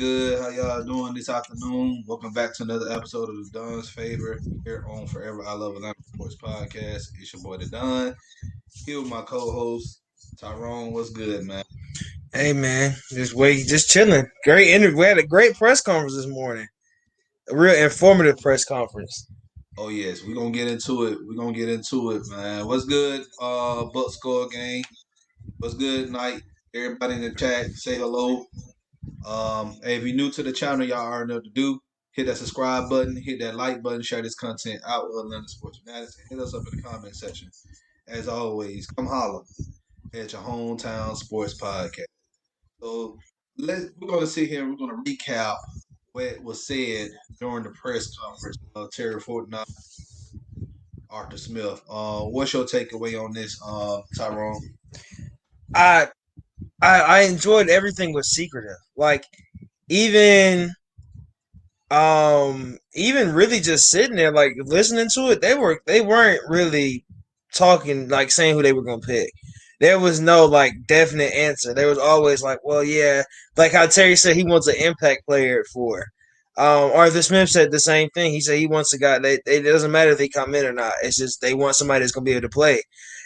good? How y'all doing this afternoon? Welcome back to another episode of the Don's Favor here on Forever I Love Atlanta Sports Podcast. It's your boy the Don. Here with my co-host Tyrone. What's good, man? Hey man, just chilling. Great interview. We had a great press conference this morning. A real informative press conference. Oh yes, we're gonna get into it. We're gonna get into it, man. What's good? Buck score game. What's good, Night? Everybody in the chat, say hello. Hey, if you're new to the channel, y'all already know what to do. Hit that subscribe button, hit that like button, share this content out with Atlanta Sports Fanatics, and hit us up in the comment section. As always, come holler at your hometown sports podcast. So we're gonna sit here and we're gonna recap what was said during the press conference of Terry Fortnite, Arthur Smith. What's your takeaway on this, Tyrone? I I enjoyed everything was secretive. Like even even really just sitting there like listening to it, they weren't really talking like saying who they were gonna pick. There was no like definite answer. There was always like, well, yeah, like how Terry said he wants an impact player at four. Arthur Smith said the same thing. He said he wants a guy. It doesn't matter if they come in or not. It's just they want somebody that's gonna be able to play,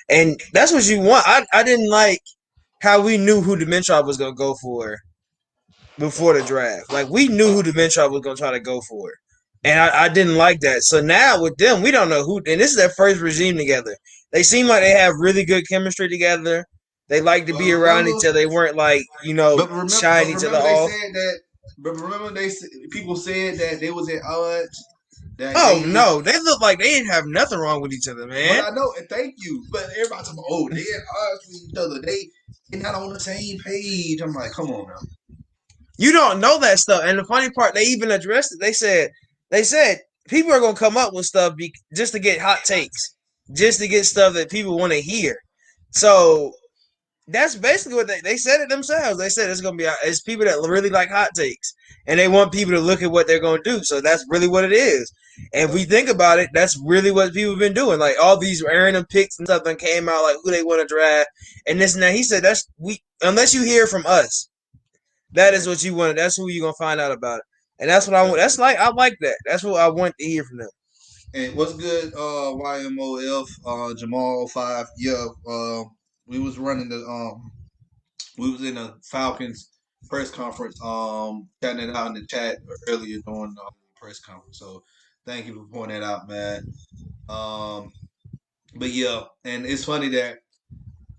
and that's what you want. I didn't like how we knew who Dimitrov was gonna go for before the draft. Like we knew who Dimitrov was gonna try to go for, and I didn't like that. So now with them, we don't know who. And this is their first regime together. They seem like they have really good chemistry together. They like to Well, be around remember, each other. They weren't like but shying each other remember they off. said that. But remember people said that they was at odds. That Oh they no, they look like they didn't have nothing wrong with each other, But man. I know, and thank you. But everybody talking about, oh, they at odds with each other. They're not on the same page. I'm like, come on now. You don't know that stuff. And the funny part, they even addressed it. They said people are gonna come up with stuff just to get hot takes, just to get stuff that people want to hear. So that's basically what they said it themselves. They said it's people that really like hot takes, and they want people to look at what they're gonna do. So that's really what it is. And if we think about it, that's really what people have been doing. Like all these random picks and stuff that came out, like who they want to draft and this and that. He said that's we unless you hear from us. That is what you wanted. That's who you're gonna find out about it, and that's what I want. That's like I like that. That's what I want to hear from them. And what's good, YMOF, Jamal 5. Yeah, we was running we was in the Falcons press conference, chatting it out in the chat earlier during the press conference. So thank you for pointing that out, man. Um, but yeah, and it's funny that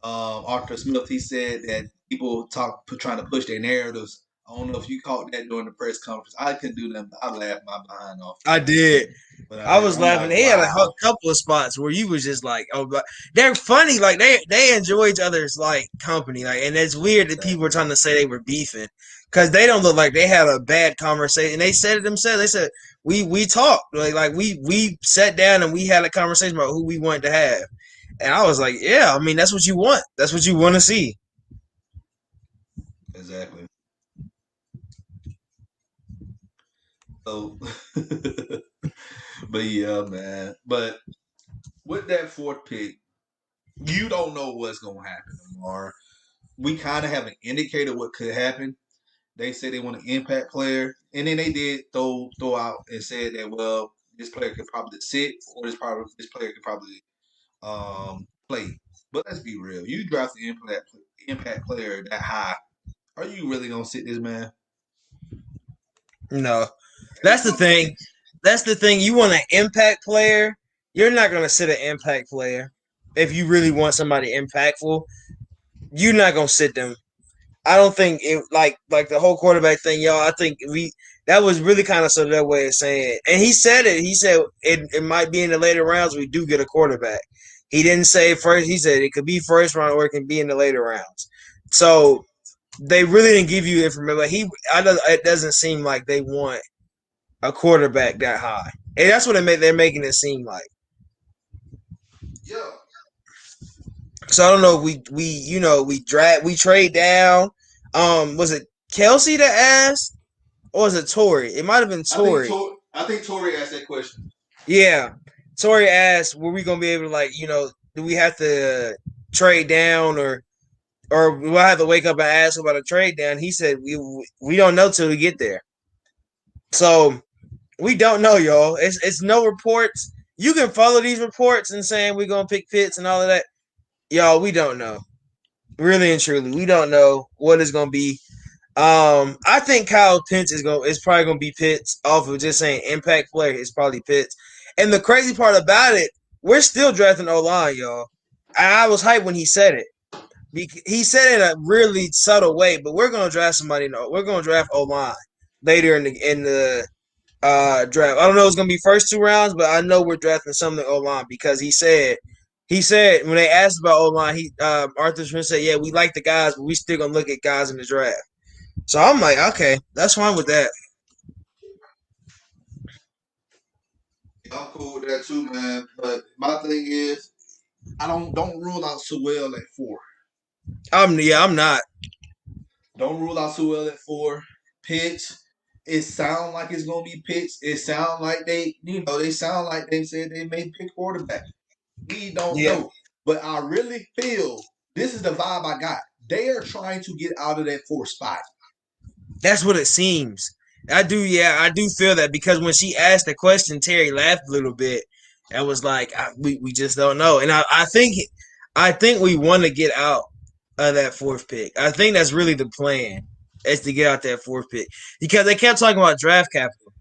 Arthur Smith, he said that people trying to push their narratives. I don't know if you caught that during the press conference. I couldn't do that. I laughed my behind off. I did. But I was I'm laughing. like, They had a wow. couple of spots where you was just like, "Oh, but they're funny. Like they enjoy each other's like company. Like, and it's weird that people were Exactly. trying to say they were beefing because they don't look like they had a bad conversation. And they said it themselves. They said we talked like we sat down and we had a conversation about who we wanted to have. And I was like, yeah, I mean that's what you want. That's what you want to see. Exactly. So, but yeah, man. But with that fourth pick, you don't know what's gonna happen tomorrow. We kind of have an indicator what could happen. They said they want an impact player, and then they did throw out and said that well, this player could probably sit, or this player could probably play. But let's be real. You draft the impact player that high. Are you really gonna sit this man? No, that's the thing. That's the thing. You want an impact player. You're not gonna sit an impact player if you really want somebody impactful. You're not gonna sit them. I don't think it like the whole quarterback thing, y'all. I think we that was really kind of sort of their way of saying it. And he said it. He said it might be in the later rounds we do get a quarterback. He didn't say first. He said it could be first round or it can be in the later rounds. So they really didn't give you information. But it doesn't seem like they want a quarterback that high, and that's what they're making it seem like. Yeah. So I don't know. If we trade down. Was it Kelsey that asked, or was it Tori? It might have been Tori. I think Tori asked that question. Yeah, Tori asked, "Were we gonna be able to do we have to trade down or or we'll have to wake up and ask about a trade down. He said we don't know till we get there. So we don't know, y'all. It's no reports. You can follow these reports and saying we're gonna pick Pitts and all of that. Y'all, we don't know. Really and truly, we don't know what it's gonna be. I think Kyle Pitts is probably gonna be Pitts off of just saying impact player. It's probably Pitts. And the crazy part about it, we're still drafting O line, y'all. And I was hyped when he said it. He said it in a really subtle way, but we're gonna draft somebody. No, we're gonna draft O line later in the draft. I don't know if it's gonna be first 2 rounds, but I know we're drafting something O line because he said when they asked about O line, Arthur Smith said, "Yeah, we like the guys, but we still gonna look at guys in the draft." So I'm like, okay, that's fine with that. I'm cool with that too, man. But my thing is, I don't rule out Sewell at 4. I'm not. Don't rule out Sewell at 4. Pitts. It sound like it's gonna be Pitts. It sound like they sound like they said they may pick quarterback. We don't Yeah, know, but I really feel this is the vibe I got. They are trying to get out of that 4 spot. that's what it seems. I do feel that because when she asked the question, Terry laughed a little bit and was like, we just don't know. And I think we want to get out of that fourth pick. I think that's really the plan is to get out that fourth pick because they kept talking about draft capital.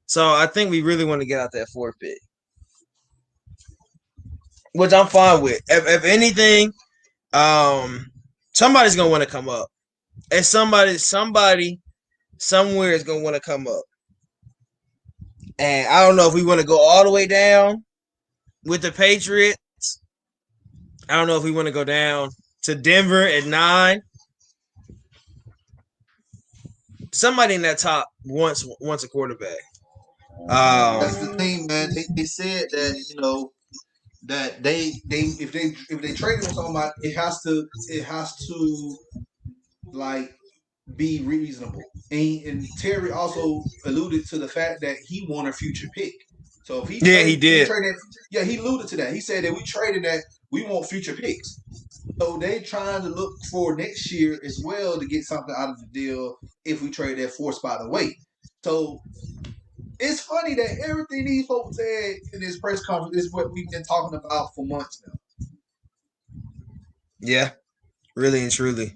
So I think we really want to get out that fourth pick, which I'm fine with. If anything, um, somebody's gonna want to come up, and somebody somewhere is gonna want to come up. And I don't know if we want to go all the way down with the Patriots. I don't know if we want to go down to Denver at 9. Somebody in that top wants a quarterback. That's the Um, thing, man. They said that that they if they trade him somebody, it has to like be reasonable. And Terry also alluded to the fact that he won a future pick. So if yeah, he he did. traded, yeah, he alluded to that. He said that we traded that we want future picks. So they trying to look for next year as well to get something out of the deal if we trade that 4 spot away. So it's funny that everything these folks said in this press conference is what we've been talking about for months now. Yeah, really and truly.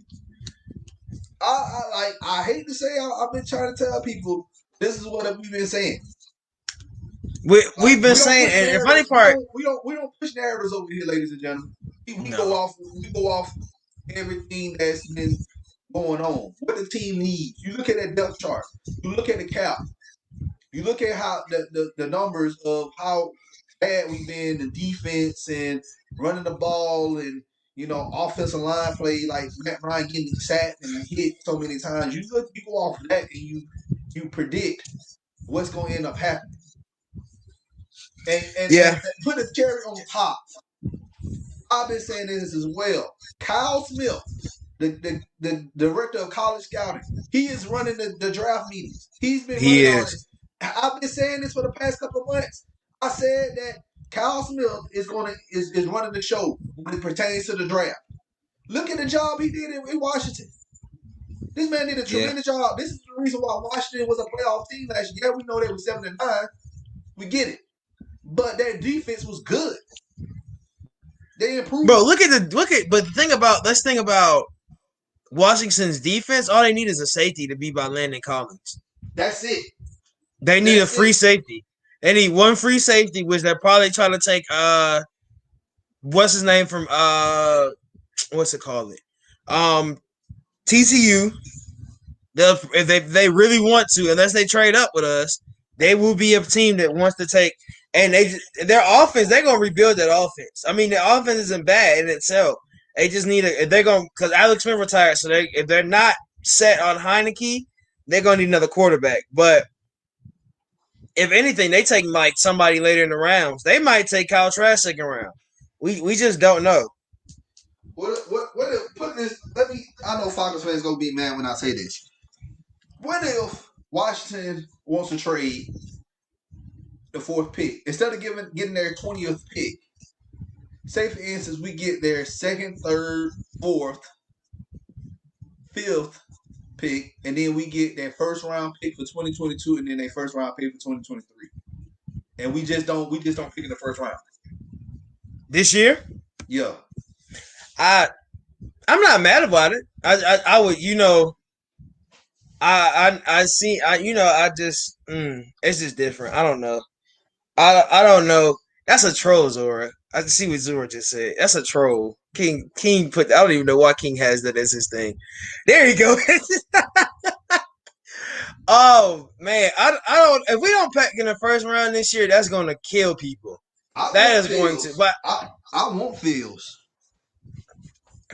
I hate to say I've been trying to tell people this is what we've been saying. Like We've been we don't saying, push and the funny narratives. part, We don't push narratives over here, ladies and gentlemen. no, We go off everything that's been going on. What the team needs. You look at that depth chart. You look at the cap. You look at how the numbers of how bad we've been in defense and running the ball and offensive line play, like Matt Ryan getting sacked and hit so many times. You go off of that and you predict what's going to end up happening. And yeah, put a cherry on top. I've been saying this as well. Kyle Smith, the director of college scouting, he is running the draft meetings. He's been he running all is. this. I've been saying this for the past couple of months. I said that Kyle Smith is running the show when it pertains to the draft. Look at the job he did in Washington. This man did a Yeah, tremendous job. This is the reason why Washington was a playoff team last year. Yeah, we know they were 7-9. We get it. But their defense was good. They bro. improved. But the thing about let's think about Washington's defense. All they need is a safety to be by Landon Collins. That's it. They need a That's free it. safety. They need one free safety, which they're probably trying to take. What's his name from what's it called? TCU. If they really want to, unless they trade up with us, they will be a team that wants to take. And their offense, they're gonna rebuild that offense. I mean, the offense isn't bad in itself. They just need a. If they're gonna because Alex Smith retired, so if they're not set on Heineke, they're gonna need another quarterback. But if anything, they take like somebody later in the rounds. They might take Kyle Trask second round. We just don't know. What if, put this, let me, I know Falcons fans going to be mad when I say this. What if Washington wants to trade the 4th pick? Instead of getting their 20th pick, say for instance, we get their 2nd, 3rd, 4th, 25th pick, and then we get that first round pick for 2022, and then that first round pick for 2023, and we just don't pick in the first round. This year, Yeah, I I'm not mad about it. I would I see I just it's just different. I don't know. I don't know. That's a troll, Zora. I see what Zora just said. That's a troll. King put. I don't even know why King has that as his thing. There you go. Oh man, I don't. If we don't pack in the first round this year, that's going to kill people. I That want is going to. Fields. But I want Fields.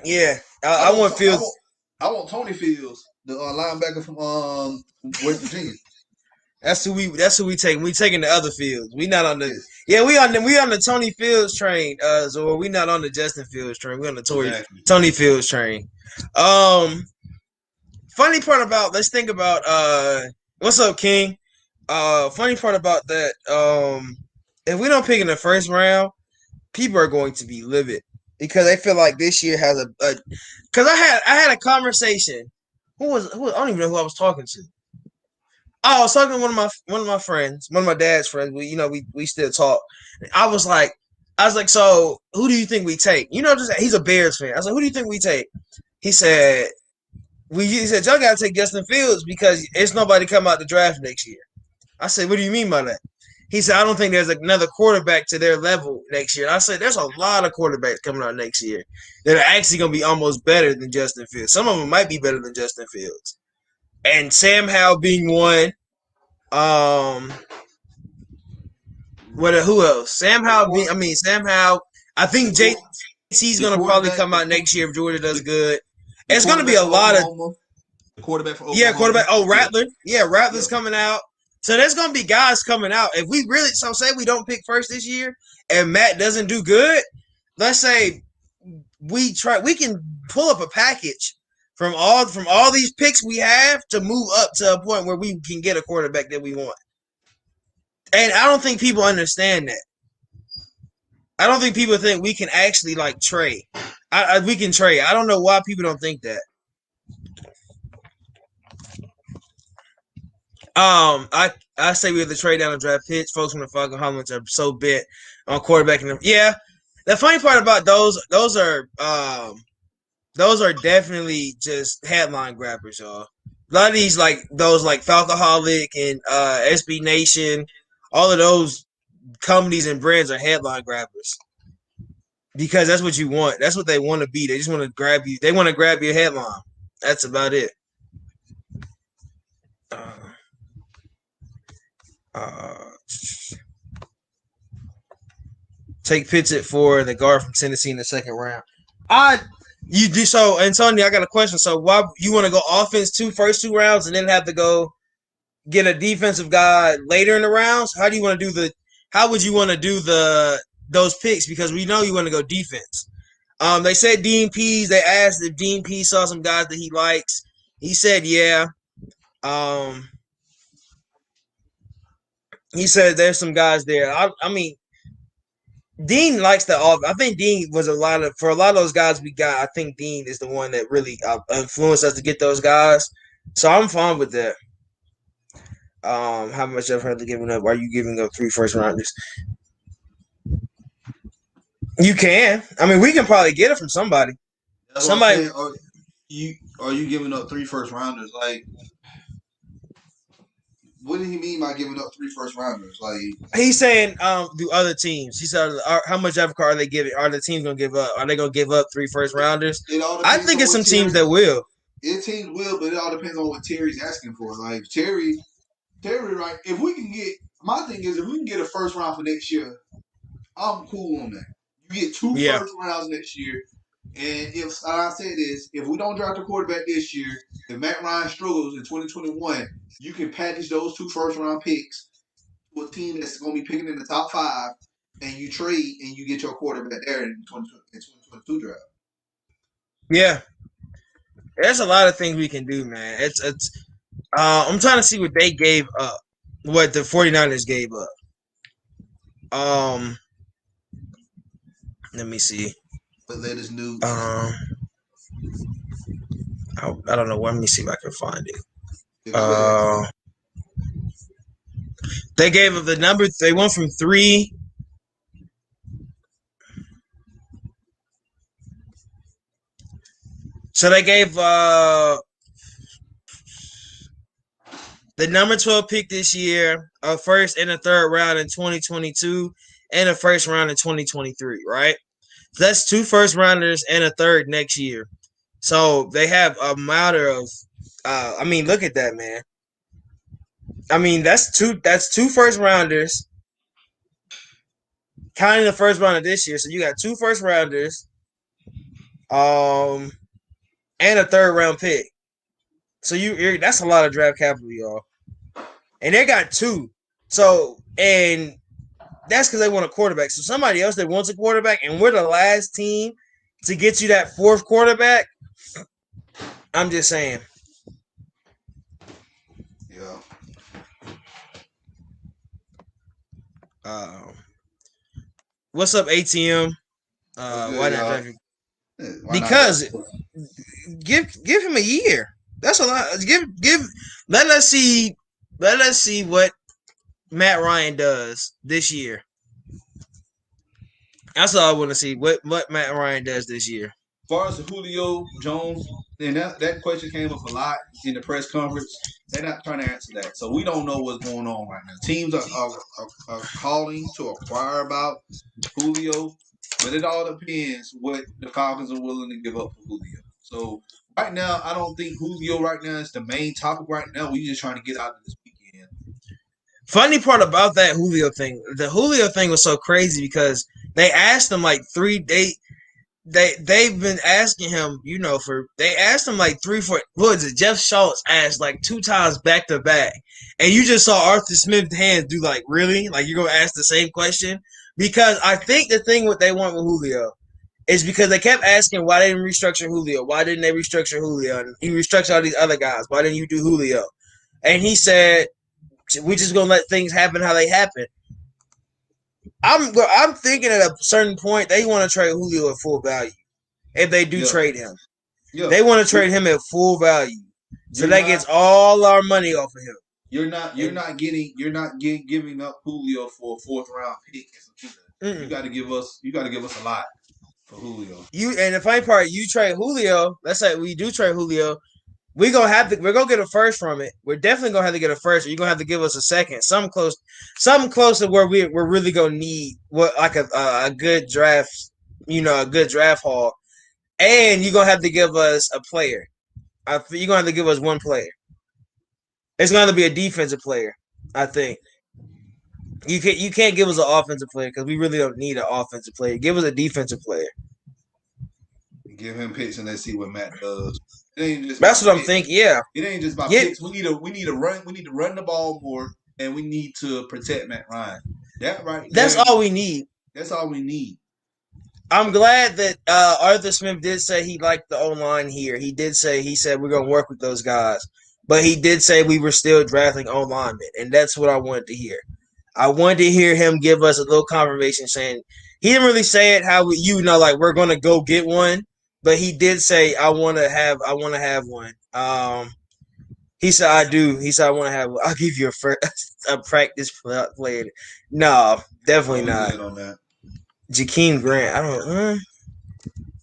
yeah, I I want want to, I want Fields. I want Tony Fields, the linebacker from West Virginia. That's who we take. We taking the other Fields. We not on the. Yes, Yeah, we on the Tony Fields train. Zora. We not on the Justin Fields train. We on the exactly. Tony Fields train. Um, funny part about let's think about what's up, King? Funny part about that, if we don't pick in the first round, people are going to be livid because they feel like this year has a because I had a conversation. Who I don't even know who I was talking to. Oh, I was talking to one of my friends, one of my dad's friends. We still talk. I was like, so who do you think we take? Just he's a Bears fan. I was like, who do you think we take? He said, he said, y'all gotta take Justin Fields because it's nobody come out the draft next year. I said, what do you mean by that? He said, I don't think there's another quarterback to their level next year. And I said, there's a lot of quarterbacks coming out next year that are actually going to be almost better than Justin Fields. Some of them might be better than Justin Fields. And Sam Howell being one. Who else? Sam Howell. I The think court, JT's the going to probably quarterback, come out next year if Georgia does the, good. the It's going to be quarterback a for lot of Oklahoma, the quarterback for yeah, Oklahoma. quarterback. Oh, Yeah, Rattler. Yeah, yeah. Rattler's coming out. So there's gonna be guys coming out. If we really say we don't pick first this year and Matt doesn't do good, let's say we can pull up a package from all these picks we have to move up to a point where we can get a quarterback that we want. And I don't think people understand that. I don't think people think we can actually like trade. We can trade. I don't know why people don't think that. I say we have to trade down and draft picks. Folks from the Falcons Hollins are so bent on quarterback and them. Yeah, the funny part about those are definitely just headline grabbers, y'all. A lot of these like those like Falcoholic and SB Nation, all of those companies and brands are headline grabbers because that's what you want. That's what they want to be. They just want to grab you. They want to grab your headline. That's about it. Uh, uh, Take Pickett for the guard from Tennessee in the second round. I you do so, Antonio. I got a question. So why you want to go offense first two rounds and then have to go get a defensive guy later in the rounds? How do you want to do the? How would you want to do those picks? Because we know you want to go defense. They said Dean Pease. They asked if Dean Pease saw some guys that he likes. He said yeah. Um, he said there's some guys there. I mean, Dean likes the off. I think Dean was for a lot of those guys we got. I think Dean is the one that really influenced us to get those guys. So I'm fine with that. How much I've heard of giving up? Are you giving up 3 first rounders? You can. I mean, we can probably get it from somebody. That's what I'm Somebody. saying. Are you giving up 3 first rounders? Like, what did he mean by giving up 3 first rounders? Like, He's saying, do other teams? He said, how much Africa are they giving? Are the teams gonna give up? Are they gonna give up 3 first rounders? it all I depends think on it's what some teams Terry. that will. It teams will, but it all depends on what Terry's asking for. Like Terry, right? If we can get, my thing is, if we can get a first round for next year, I'm cool on that. You get two Yeah. first rounds next year, and if like I said this, if we don't draft a quarterback this year, if Matt Ryan struggles in 2021, you can package those 2 first round picks to a team that's going to be picking in the top 5, and you trade and you get your quarterback there in 2022 draft. Yeah. There's a lot of things we can do, man. It's I'm trying to see what they gave up. What the 49ers gave up. Um let me see. But latest news. Um I don't know. Let me see if I can find it. Yeah, go ahead. Uh, they gave the number. They went from 3. So they gave the number 12 pick this year, a first and a third round in 2022, and a first round in 2023. Right. So that's 2 first rounders and a third next year. So they have a matter of. I mean, look at that, man. I mean, that's two first rounders, counting the first round of this year. So you got 2 first rounders, um, and a third round pick. So that's a lot of draft capital, y'all. And they got 2. So and that's because they want a quarterback. So somebody else that wants a quarterback, and we're the last team to get you that 4th quarterback. I'm just saying. Yeah. Um, what's up, ATM? What's Why good, not y'all? draft you? Why not draft? Because give him a year. That's a lot. Give. Let us see what Matt Ryan does this year. That's all I want to see. What Matt Ryan does this year. As far as Julio Jones, and that question came up a lot in the press conference. They're not trying to answer that, so we don't know what's going on right now. Teams are calling to acquire about Julio, but it all depends what the Falcons are willing to give up for Julio. So right now, I don't think Julio right now is the main topic right now. We just trying to get out of this weekend. Funny part about that Julio thing, the Julio thing was so crazy because they asked him like they've been asking him, they asked him like 3 4 what is it? Jeff Schultz asked like 2 times back to back. And you just saw Arthur Smith's hands do like, really? Like you're gonna ask the same question? Because I think the thing what they want with Julio is because they kept asking why they didn't restructure Julio. Why didn't they restructure Julio? And he restructured all these other guys. Why didn't you do Julio? And he said, we just gonna let things happen how they happen. I'm thinking at a certain point they want to trade Julio at full value. If they do Yeah, trade him, yeah. they want to trade him at full value, so You're that gets not all our money off of him. And you're not giving up Julio for a 4th round pick. You mm-mm. got to give us a lot for Julio. And the funny part, you trade Julio. Let's say we do trade Julio. We're gonna get a first from it. We're definitely gonna have to get a first. Or you're gonna have to give us a second, something close to where we're really gonna need what like a good draft, a good draft haul, and you're gonna have to give us a player. You're gonna have to give us one player. It's gonna be a defensive player. I think you can't give us an offensive player because we really don't need an offensive player. Give us a defensive player. Give him picks and let's see what Matt does. It ain't just That's about what I'm picks. thinking. Yeah, It ain't just about get picks. We need to run. We need to run the ball more, and we need to protect Matt Ryan. That right that's there. all we need. That's all we need. I'm glad that Arthur Smith did say he liked the O line here. He said we're gonna work with those guys, but he did say we were still drafting O linemen, and that's what I wanted to hear. I wanted to hear him give us a little confirmation saying he didn't really say it how like we're gonna go get one, but he did say I want to have one. He said I do. He said I want to have one. I'll give you a practice player. No, definitely I'm not. good on that. Jakeem Grant. I don't.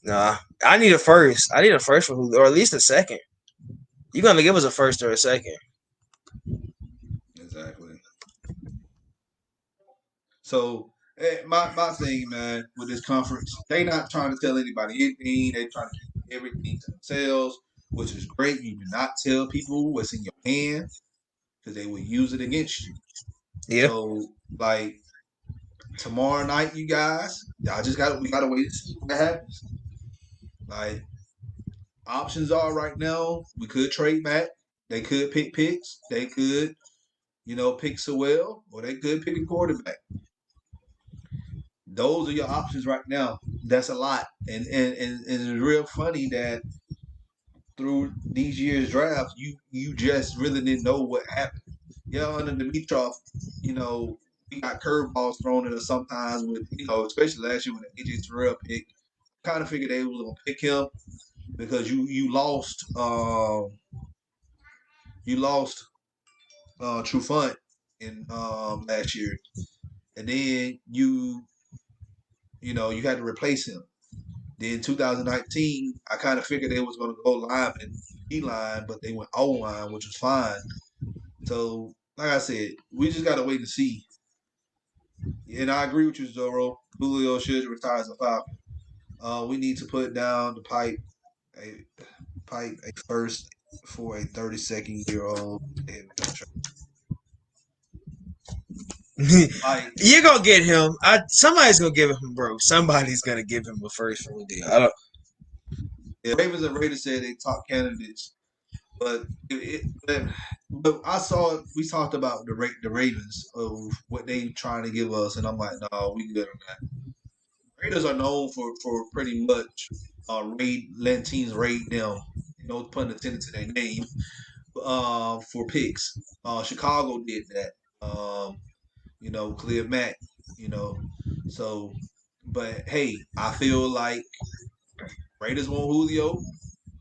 Nah, I need a first. I need a first for Julio, or at least a second. You're gonna give us a first or a second. Exactly. So my thing, man, with this conference, they not trying to tell anybody anything. They trying to keep everything to themselves, which is great. You do not tell people what's in your hand because they will use it against you. Yeah, So like tomorrow night, you guys, we gotta wait and see what happens. Like options are right now, we could trade back. They could pick picks. They could, pick Sewell, or they could pick a quarterback. Those are your options right now. That's a lot, and it's real funny that through these years' drafts, you just really didn't know what happened. Yeah, under Dimitrov, we got curveballs thrown at us sometimes with, especially last year when the AJ Terrell pick. Kind of figured they was gonna pick him, because you lost Trufant in last year, and then you had to replace him. Then 2019, I kind of figured they was going to go lineman, D line, but they went O line, which was fine. So, like I said, we just got to wait and see. And I agree with you, Zoro. Julio should retire as a Falcon. We need to put down the a pipe a first for a 32-year-old. Like You're gonna get him. Somebody's gonna give him, bro. Somebody's gonna give him a first for the deal. I don't. the Ravens and Raiders said they top candidates, but but I saw we talked about the Ravens of what they trying to give us, and I'm like, no, we good on that. Raiders are known for pretty much letting teams raid them. Pun intended to their name for picks. Chicago did that. Clear Mack. You know, so but hey, I feel like Raiders want Julio.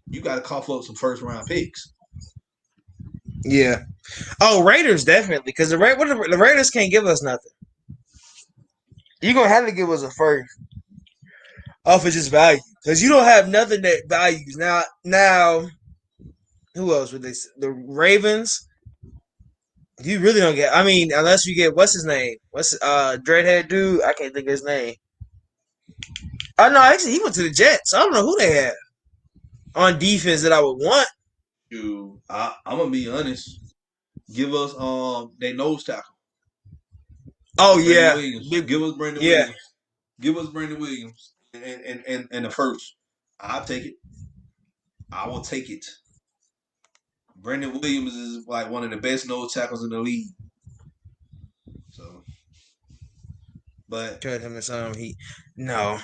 You got to cough up some first round picks. Yeah. Oh, Raiders definitely, because the Raiders can't give us nothing. You're gonna have to give us a first off of just value, because you don't have nothing that values now. Who else would they? The Ravens. You really don't get. I mean, unless you get what's his name? What's dreadhead dude? I can't think of his name. Oh no, actually he went to the Jets. I don't know who they had on defense that I would want. I'm gonna be honest. Give us they nose tackle. Oh Brandon yeah, Williams. Give us Brandon yeah. Williams. Give us Brandon Williams and the first. I'll take it. I will take it. Brandon Williams is like one of the best nose tackles in the league. So, but Trade him to some. No.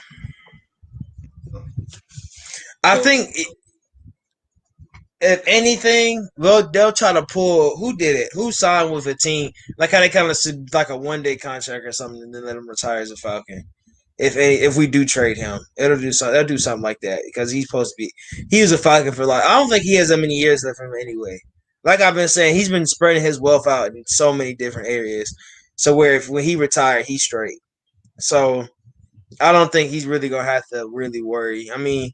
I so think if anything, they'll try to pull. Who did it? Who signed with a team? Like how they kind of like a 1 day contract or something, and then let him retire as a Falcon. If we do trade him, they'll do something like that because he's supposed to be. He was a Falcon for life. I don't think he has that many years left in him anyway. Like I've been saying, he's been spreading his wealth out in so many different areas. So when he retired, he's straight. So I don't think he's really gonna have to really worry. I mean,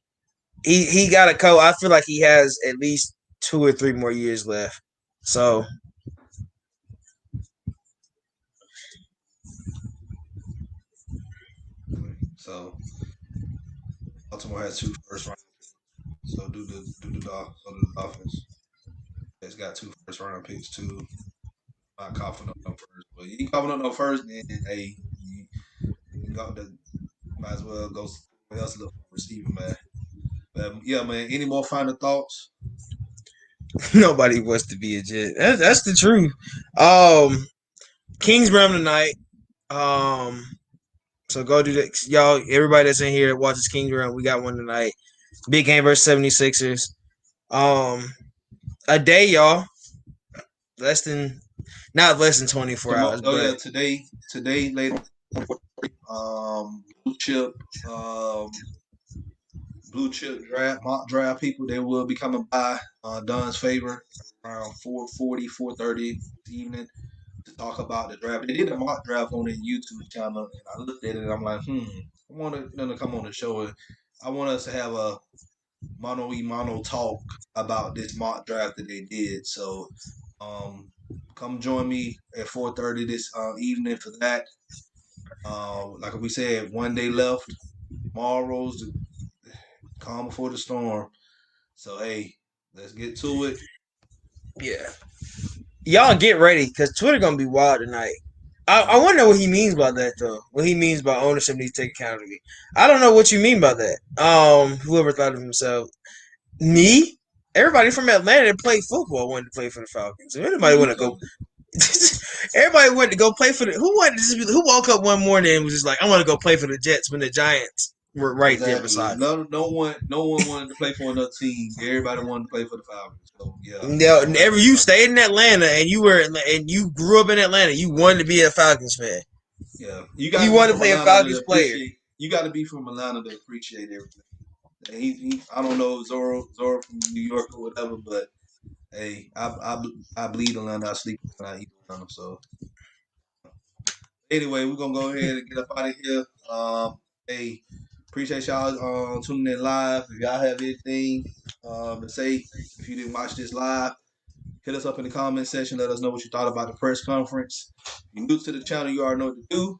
he got a coach. I feel like he has at least 2 or 3 more years left. So so Baltimore has 2 first round. So do the Dolphins. It's got 2 first round picks too. Not coughing up no first, but you ain't coughing up no first, then hey, you got the might as well go somewhere else look for receiving man. But yeah, man. Any more final thoughts? nobody wants to be a Jet. That's the truth. Kings round tonight. Um, so go do that, y'all. Everybody that's in here that watches Kings round, we got one tonight. Big game versus 76ers. A day, y'all. Not less than 24 hours, Oh yeah, but today later. Blue chip, um, blue chip draft mock draft people. They will be coming by Don's favor around 4:40, 4:30 this evening to talk about the draft. They did a mock draft on their YouTube channel, and I looked at it and I'm like, I want them to come on the show. And I want us to have a mono talk about this mock draft that they did. So, come join me at 4:30 this evening for that. Like we said, 1 day left. Tomorrow's the calm before the storm. So hey, let's get to it. yeah. Y'all get ready because Twitter gonna be wild tonight. I Mhm. want to know what he means by that though. What he means by ownership needs to take accountability. I don't know what you mean by that. Whoever thought of himself, me, everybody from Atlanta that played football wanted to play for the Falcons. If Me anybody want to go, too. everybody wanted to go play for the. Who woke up one morning and was just like, I want to go play for the Jets when the Giants were right there Exactly. beside No one wanted to play for another team. Everybody wanted to play for the Falcons. So yeah, them. I Now, know whenever exactly you what I'm stayed in Atlanta and you grew up in Atlanta, you wanted to be a Falcons fan. Yeah. You You gotta be wanted to from play a Atlanta to Falcons player. appreciate you gotta be from Atlanta to appreciate everything I don't know Zoro from New York or whatever, but hey, I bleed Atlanta, I sleep Atlanta, I eat Atlanta. So anyway, we're gonna go ahead and get up out of here. Hey, appreciate y'all tuning in live. If y'all have anything to say, if you didn't watch this live, hit us up in the comment section. Let us know what you thought about the press conference. If you're new to the channel, you already know what to do.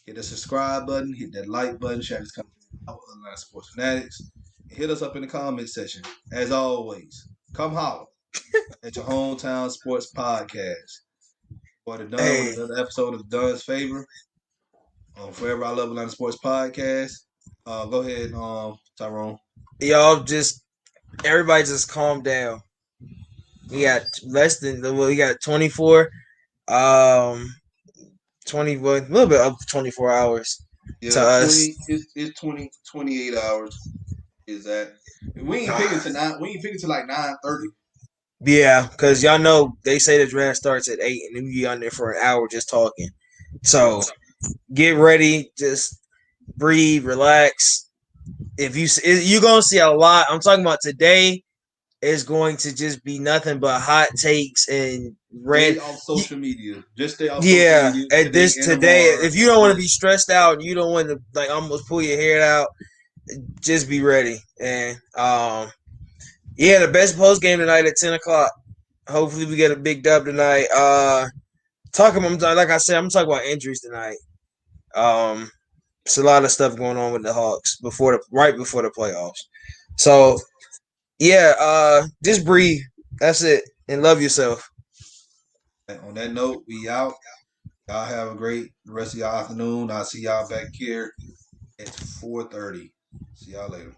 Hit the subscribe button, hit that like button, share this content out with Atlanta Sports Fanatics, and hit us up in the comment section. As always, come holler at your hometown sports podcast. Boy, done with Hey, another episode of Dunn's Favor on Forever I Love Atlanta Sports Podcast. Go ahead, Tyrone. y'all just everybody just calm down. We got less than we got 24, um, 20, well, a little bit up to 24 hours to Yeah, us. it's 28 hours is that. We ain't picking to nine. We ain't picking to like 9:30. Yeah, because y'all know they say the draft starts at 8, and then we be on there for an hour just talking. Yeah. So get ready, just breathe, relax. If you're gonna see a lot. I'm talking about today is going to just be nothing but hot takes and Stay rant. off social media. Just stay off social Yeah, media at today this and today, tomorrow. if you don't want to be Just stressed out and you don't want to like almost pull your hair out, just be ready. And yeah, the best post game tonight at 10 o'clock. Hopefully, we get a big dub tonight. Talking, like I said, I'm talking about injuries tonight. It's a lot of stuff going on with the Hawks right before the playoffs. So yeah, just breathe. That's it, and love yourself. on that note, we out. Y'all have a great rest of y'all afternoon. I'll see y'all back here at 4:30. See y'all later.